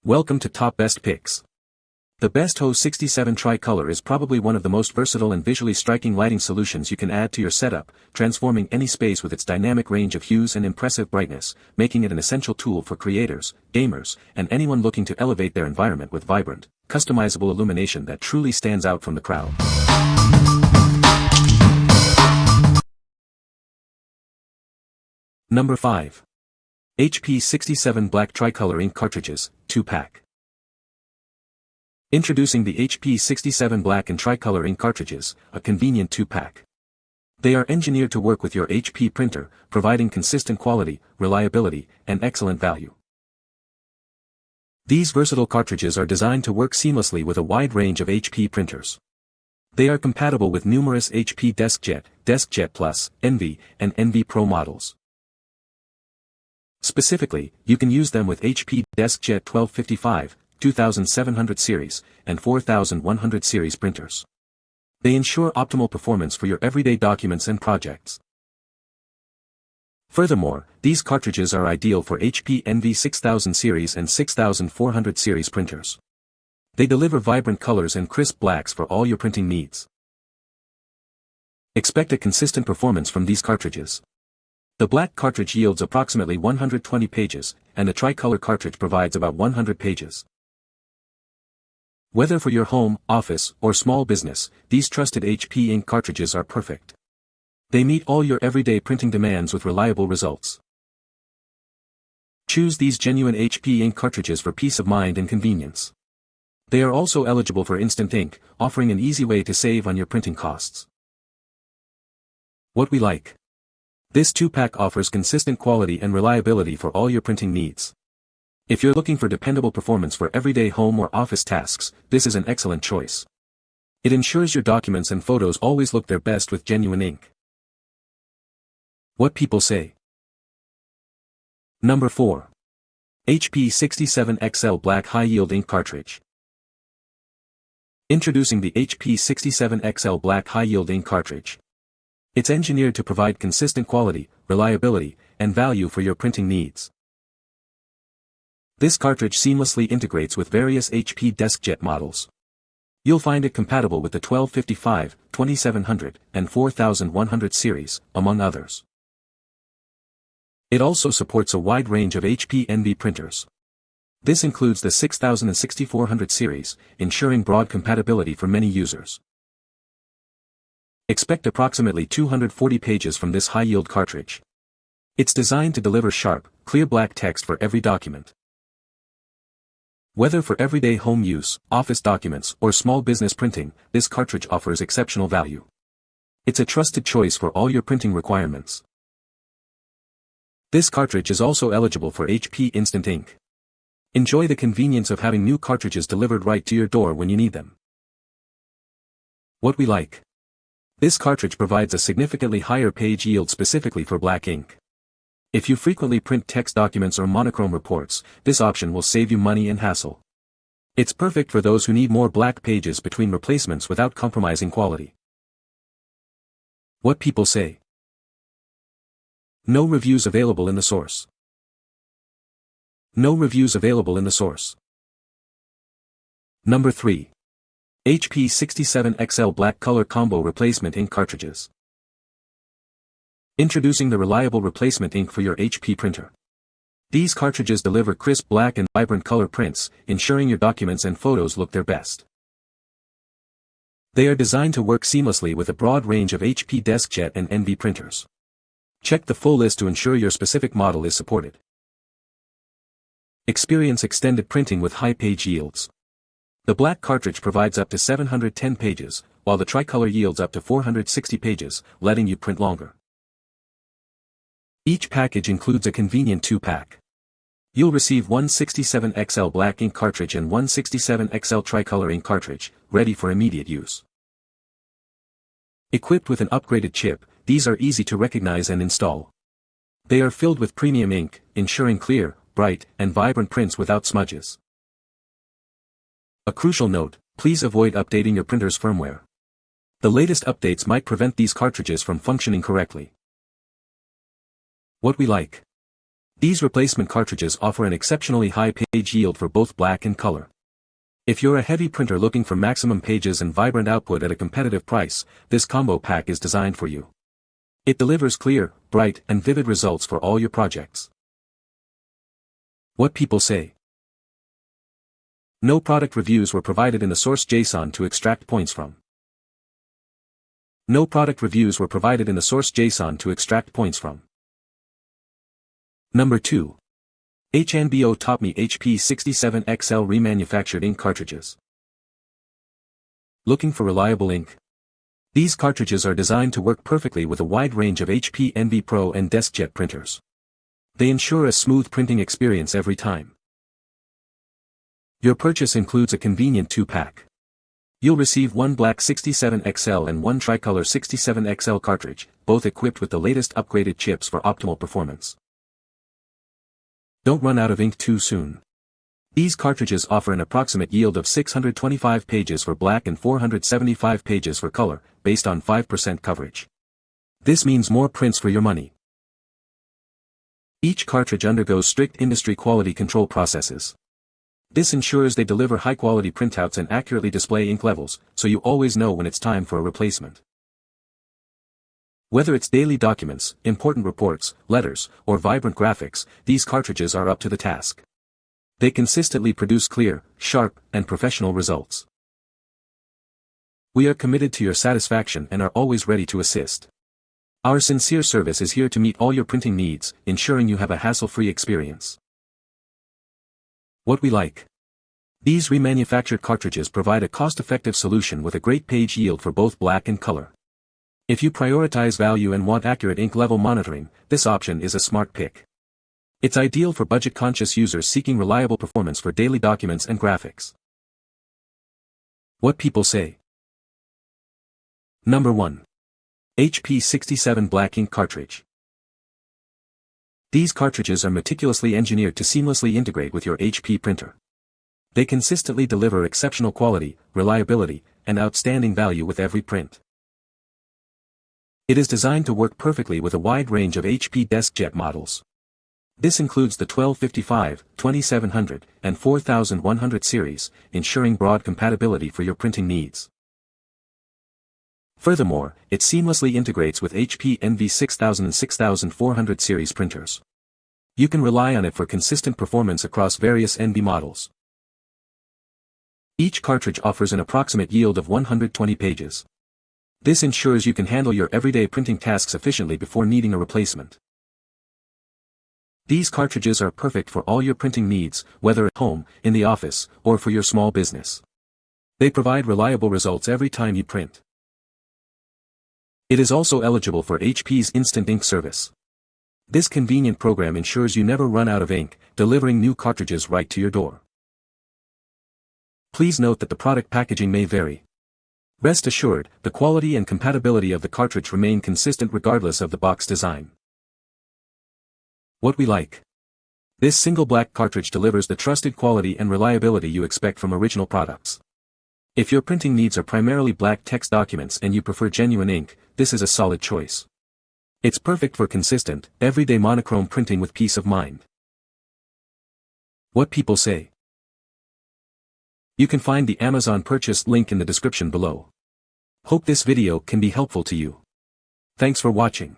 Welcome to Top Best Picks. The H&BO 67 Tricolor is probably one of the most versatile and visually striking lighting solutions you can add to your setup, transforming any space with its dynamic range of hues and impressive brightness, making it an essential tool for creators, gamers, and anyone looking to elevate their environment with vibrant, customizable illumination that truly stands out from the crowd. Number 5. HP 67 Black Tricolor Ink Cartridges, 2-pack. Introducing the HP 67 Black and Tricolor Ink Cartridges, a convenient 2-pack. They are engineered to work with your HP printer, providing consistent quality, reliability, and excellent value. These versatile cartridges are designed to work seamlessly with a wide range of HP printers. They are compatible with numerous HP DeskJet Plus, Envy, and Envy Pro models. Specifically, you can use them with HP DeskJet 1255, 2700 series, and 4100 series printers. They ensure optimal performance for your everyday documents and projects. Furthermore, these cartridges are ideal for HP Envy 6000 series and 6400 series printers. They deliver vibrant colors and crisp blacks for all your printing needs. Expect a consistent performance from these cartridges. The black cartridge yields approximately 120 pages, and the tricolor cartridge provides about 100 pages. Whether for your home, office, or small business, these trusted HP ink cartridges are perfect. They meet all your everyday printing demands with reliable results. Choose these genuine HP ink cartridges for peace of mind and convenience. They are also eligible for instant ink, offering an easy way to save on your printing costs. What we like. This 2-pack offers consistent quality and reliability for all your printing needs. If you're looking for dependable performance for everyday home or office tasks, this is an excellent choice. It ensures your documents and photos always look their best with genuine ink. What people say. Number 4. HP 67 XL Black High Yield Ink Cartridge. Introducing the HP 67 XL Black High Yield Ink Cartridge. It's engineered to provide consistent quality, reliability, and value for your printing needs. This cartridge seamlessly integrates with various HP DeskJet models. You'll find it compatible with the 1255, 2700, and 4100 series, among others. It also supports a wide range of HP Envy printers. This includes the 6000 and 6400 series, ensuring broad compatibility for many users. Expect approximately 240 pages from this high-yield cartridge. It's designed to deliver sharp, clear black text for every document. Whether for everyday home use, office documents, or small business printing, this cartridge offers exceptional value. It's a trusted choice for all your printing requirements. This cartridge is also eligible for HP Instant Ink. Enjoy the convenience of having new cartridges delivered right to your door when you need them. What we like. This cartridge provides a significantly higher page yield specifically for black ink. If you frequently print text documents or monochrome reports, this option will save you money and hassle. It's perfect for those who need more black pages between replacements without compromising quality. What people say. No reviews available in the source. No reviews available in the source. Number 3. HP 67 XL Black Color Combo Replacement Ink Cartridges. Introducing the reliable replacement ink for your HP printer. These cartridges deliver crisp black and vibrant color prints, ensuring your documents and photos look their best. They are designed to work seamlessly with a broad range of HP DeskJet and Envy printers. Check the full list to ensure your specific model is supported. Experience extended printing with high page yields. The black cartridge provides up to 710 pages, while the tricolor yields up to 460 pages, letting you print longer. Each package includes a convenient 2-pack. You'll receive one 67 XL Black Ink Cartridge and one 67 XL Tricolor Ink Cartridge, ready for immediate use. Equipped with an upgraded chip, these are easy to recognize and install. They are filled with premium ink, ensuring clear, bright, and vibrant prints without smudges. A crucial note, please avoid updating your printer's firmware. The latest updates might prevent these cartridges from functioning correctly. What we like. These replacement cartridges offer an exceptionally high page yield for both black and color. If you're a heavy printer looking for maximum pages and vibrant output at a competitive price, this combo pack is designed for you. It delivers clear, bright, and vivid results for all your projects. What people say. No product reviews were provided in the source JSON to extract points from. No product reviews were provided in the source JSON to extract points from. Number 2. H&BO TOPMAE HP67XL Remanufactured Ink Cartridges. Looking for reliable ink? These cartridges are designed to work perfectly with a wide range of HP Envy Pro and DeskJet printers. They ensure a smooth printing experience every time. Your purchase includes a convenient 2-pack. You'll receive one black 67XL and one tricolor 67XL cartridge, both equipped with the latest upgraded chips for optimal performance. Don't run out of ink too soon. These cartridges offer an approximate yield of 625 pages for black and 475 pages for color, based on 5% coverage. This means more prints for your money. Each cartridge undergoes strict industry quality control processes. This ensures they deliver high-quality printouts and accurately display ink levels, so you always know when it's time for a replacement. Whether it's daily documents, important reports, letters, or vibrant graphics, these cartridges are up to the task. They consistently produce clear, sharp, and professional results. We are committed to your satisfaction and are always ready to assist. Our sincere service is here to meet all your printing needs, ensuring you have a hassle-free experience. What we like. These remanufactured cartridges provide a cost-effective solution with a great page yield for both black and color. If you prioritize value and want accurate ink level monitoring, this option is a smart pick. It's ideal for budget-conscious users seeking reliable performance for daily documents and graphics. What people say. Number 1. HP 67 Black Ink Cartridge. These cartridges are meticulously engineered to seamlessly integrate with your HP printer. They consistently deliver exceptional quality, reliability, and outstanding value with every print. It is designed to work perfectly with a wide range of HP DeskJet models. This includes the 1255, 2700, and 4100 series, ensuring broad compatibility for your printing needs. Furthermore, it seamlessly integrates with HP Envy 6000 and 6400 series printers. You can rely on it for consistent performance across various Envy models. Each cartridge offers an approximate yield of 120 pages. This ensures you can handle your everyday printing tasks efficiently before needing a replacement. These cartridges are perfect for all your printing needs, whether at home, in the office, or for your small business. They provide reliable results every time you print. It is also eligible for HP's Instant Ink service. This convenient program ensures you never run out of ink, delivering new cartridges right to your door. Please note that the product packaging may vary. Rest assured, the quality and compatibility of the cartridge remain consistent regardless of the box design. What we like. This single black cartridge delivers the trusted quality and reliability you expect from original products. If your printing needs are primarily black text documents and you prefer genuine ink, this is a solid choice. It's perfect for consistent, everyday monochrome printing with peace of mind. What people say. You can find the Amazon purchase link in the description below. Hope this video can be helpful to you. Thanks for watching.